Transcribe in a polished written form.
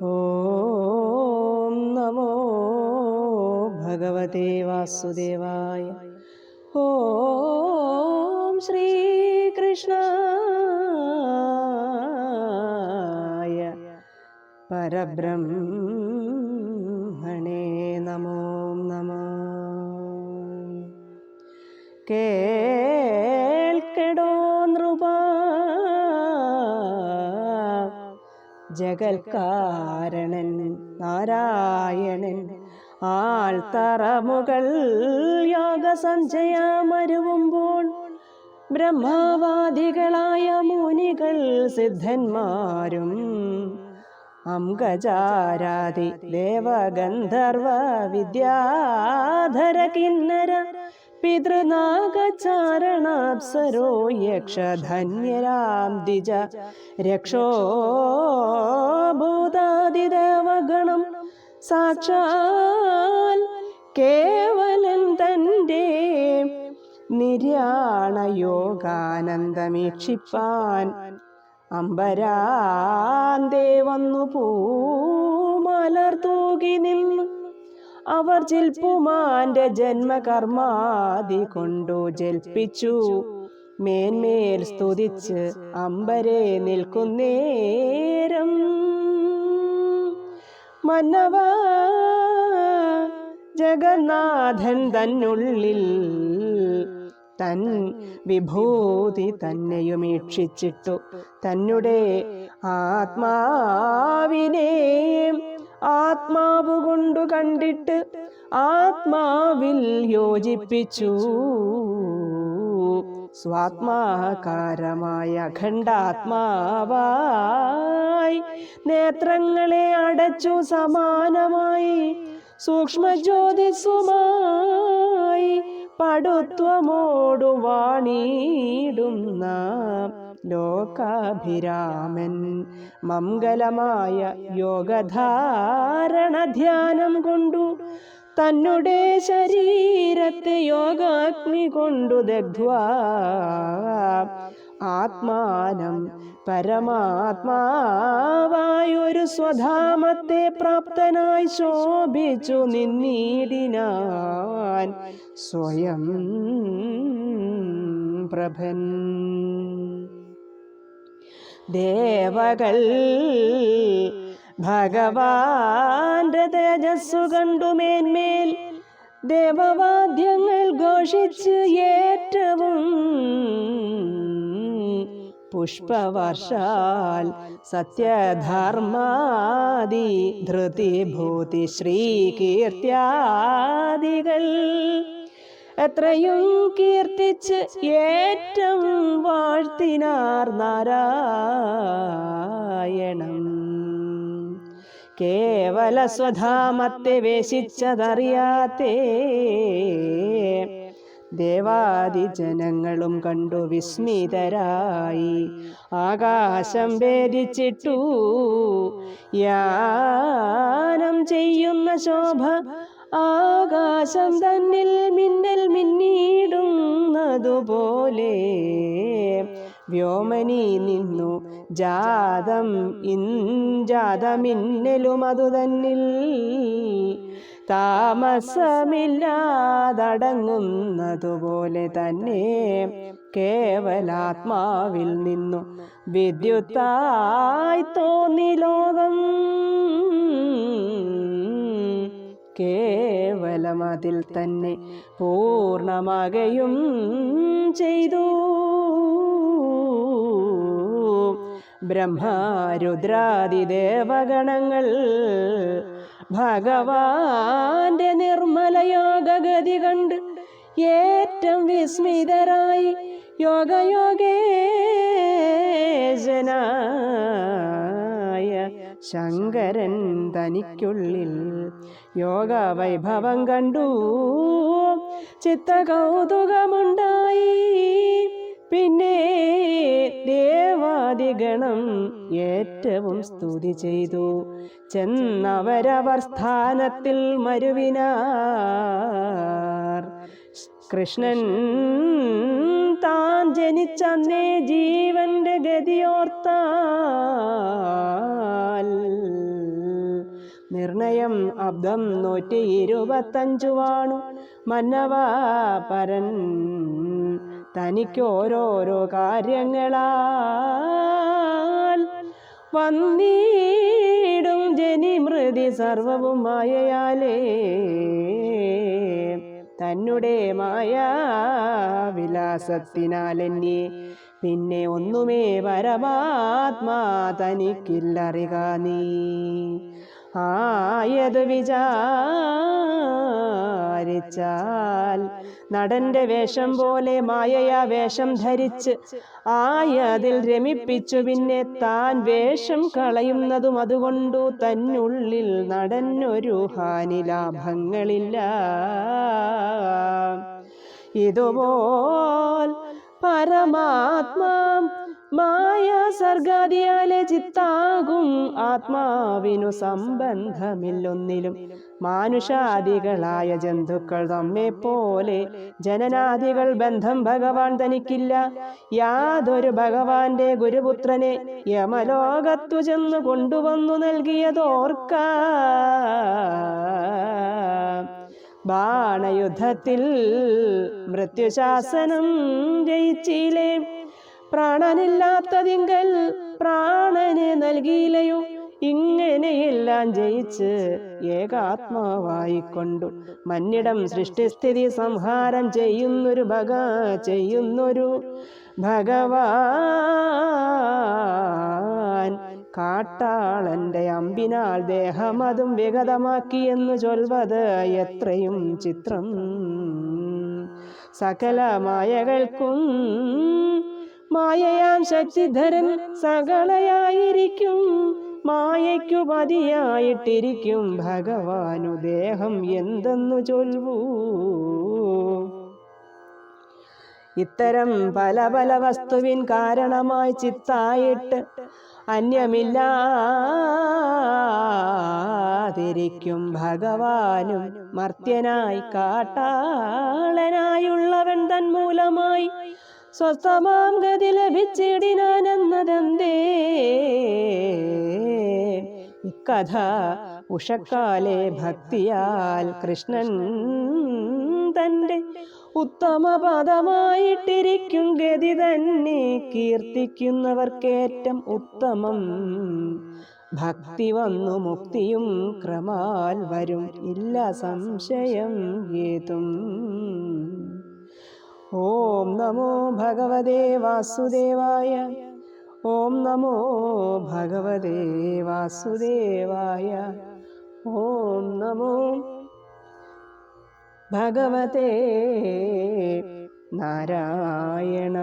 ഓം നമോ ഭഗവതേ വാസുദേവായ. ഓം ശ്രീകൃഷ്ണായ പരബ്രഹ്മണേ നമോ നമഃ. കേൾക്കെടോ നൃപാ, ജഗൽക്കാരണൻ നാരായണൻ ആൾത്തറമുകൾ യോഗസഞ്ചയമരുവുമ്പോൾ ബ്രഹ്മവാദികളായ മുനികൾ സിദ്ധന്മാരും അംഗജാരാതി ദേവഗന്ധർവ വിദ്യാധര കിന്നര പിതൃനാഗചാരണാപ്സരോ യക്ഷധന്യരാം ദ്വിജ രക്ഷോഭൂതാദിദേവഗണം സാക്ഷാൽ കേവലൻ തൻ്റെ നിര്യാണയോഗാനന്ദമീക്ഷിപ്പാൻ അമ്പരാന്തേ വന്നു പൂമലർത്തൂകി നിന്നു അവർ ജിൽപ്പുമാന്റെ ജന്മകർമാദി കൊണ്ടു ജൽപ്പിച്ചു മേന്മേൽ സ്തുതിച്ച് അമ്പരെ നിൽക്കുന്നേരം മന്നവ ജഗന്നാഥൻ തന്നുള്ളിൽ തൻ വിഭൂതി തന്നെയുമീക്ഷിച്ചിട്ടു തന്നെ ആത്മാവിനെ ആത്മാവുകൊണ്ടു കണ്ടിട്ട് ആത്മാവിൽ യോജിപ്പിച്ചു. സ്വാത്മാകാരമായ അഖണ്ഡാത്മാവായി നേത്രങ്ങളെ അടച്ചു സമാനമായി സൂക്ഷ്മജ്യോതിസുമായി പടുത്വമോടു വാണിടുന്ന ലോകാഭിരാമൻ മംഗലമായ യോഗധാരണ ധ്യാനം കൊണ്ടു തന്നുടെ ശരീരത്തെ യോഗാഗ്നി കൊണ്ടു ദഗ്ധ്വാ ആത്മാനം പരമാത്മാവായൊരു സ്വധാമത്തെ പ്രാപ്തനായി ശോഭിച്ചു നിന്നീടിനാൻ സ്വയം പ്രഭൻ. ദേവകൾ ഭഗവാന്റെ തേജസ്സു കണ്ടു മേന്മേൽ ദേവവാദ്യങ്ങൾ ഘോഷിച്ച് ഏറ്റവും പുഷ്പവർഷാൽ സത്യധർമാദി ധൃതിഭൂതി ശ്രീകീർത്തിയാദികൾ എത്രയും കീർത്തിച്ച് ഏറ്റവും വാഴ്ത്തിനാർ നാരായണം. കേവല സ്വധാമത്തെ വേശിച്ചതറിയാത്തേ ദേവാദിജനങ്ങളും കണ്ടു വിസ്മിതരായി ആകാശം ഭേദിച്ചിട്ടു യാനം ചെയ്യുന്ന ശോഭ ആകാശം തന്നിൽ മിന്നൽ മിന്നിടുന്നതുപോലെ വ്യോമനി നിന്നു ജാതമിന്നലും അതു തന്നിൽ താമസമില്ലാതടങ്ങുന്നതുപോലെ തന്നെ കേവലാത്മാവിൽ നിന്നു വിദ്യുത്തായി തോന്നി ലോകം. കേവലമതിൽ തന്നെ പൂർണ്ണമാകയും ചെയ്തു. ബ്രഹ്മരുദ്രാദിദേവഗണങ്ങൾ ഭഗവാന്റെ നിർമ്മലയോഗഗതി കണ്ട് ഏറ്റവും വിസ്മിതരായി യോഗയോഗേശനായ ശങ്കരൻ തനിക്കുള്ളിൽ യോഗവൈഭവം കണ്ടു ചിത്തകൗതുകമുണ്ടായി. പിന്നെ ദേവാദിഗണം ഏറ്റവും സ്തുതി ചെയ്തു. ചെന്നവരവർ സ്ഥാനത്തിൽ മരുവിനാർ. കൃഷ്ണൻ താൻ ജനിച്ചന്നേ ജീവന്റെ ഗതിയോർത്താൽ നിർണയം അബ്ദം 125 വാണു മന്നവാ പരൻ തനിക്കോരോരോ കാര്യങ്ങളാൽ വന്നിടും ജനിമൃതി സർവവും മായയാലേ തന്നെ മായാവിലാസത്തിനാലെന്നെ പിന്നെ ഒന്നുമേ പരമാത്മാ തനിക്കില്ലറിക നീ ആയത് വിചാരിച്ചാൽ നടന്റെ വേഷം പോലെ മായയാ വേഷം ധരിച്ച് ആയതിൽ രമിപ്പിച്ചു പിന്നെ താൻ വേഷം കളയുന്നതും അതുകൊണ്ടു തന്നുള്ളിൽ നടനൊരു ഹാനി ലാഭങ്ങളില്ല ഇതുപോൽ പരമാത്മാ മായ സർഗാദിയാലെ ചിത്താകും ആത്മാവിനു സംബന്ധമില്ലൊന്നിലും മാനുഷാദികളായ ജന്തുക്കൾ നമ്മെ പോലെ ജനനാദികൾ ബന്ധം ഭഗവാൻ തനിക്കില്ല യാതൊരു ഭഗവാന്റെ ഗുരുപുത്രനെ യമലോകത്തു ചെന്നു കൊണ്ടുവന്നു നൽകിയതോർക്ക ബാണയുദ്ധത്തിൽ മൃത്യുശാസനം ജയിച്ചില്ലേ പ്രാണനില്ലാത്തതിങ്കൽ പ്രാണനെ നൽകിയില്ലയോ ഇങ്ങനെയെല്ലാം ജയിച്ച് ഏകാത്മാവായിക്കൊണ്ടു മന്നിടം സൃഷ്ടിസ്ഥിതി സംഹാരം ചെയ്യുന്നൊരു ഭഗവാൻ കാട്ടാളന്റെ അമ്പിനാൽ ദേഹമതും വിഗതമാക്കിയെന്നു ചൊൽവത് എത്രയും ചിത്രം സകല മായകൾക്കും മായയാം ശക്തിധരൻ സകളയായിരിക്കും മായയ്ക്കു പതിയായിട്ടിരിക്കും ഭഗവാനു ദേഹം എന്തെന്നു ചൊൽവൂ ഇത്തരം പല പല വസ്തുവിൻ കാരണമായി ചിത്തായിട്ട് അന്യമില്ലാതിരിക്കും ഭഗവാനും മർത്യനായി കാട്ടാളനായുള്ളവൻ തന്മൂലമായി സ്വസ്ഥമാം ഗതി ലഭിച്ചിടിനാനെന്നതെന്തേ ഇക്കഥ ഉഷക്കാലെ ഭക്തിയാൽ കൃഷ്ണൻ തൻ്റെ ഉത്തമപദമായിട്ടിരിക്കും ഗതി തന്നെ കീർത്തിക്കുന്നവർക്കേറ്റം ഉത്തമം ഭക്തി വന്നു മുക്തിയും ക്രമാൽ വരും ഇല്ല സംശയം ഏതും ഓം നമോ ഭഗവതേ വാസുദേവായ ഓം നമോ ഭഗവതേ വാസുദേവായ ഓം നമോ ഭഗവതേ നാരായണ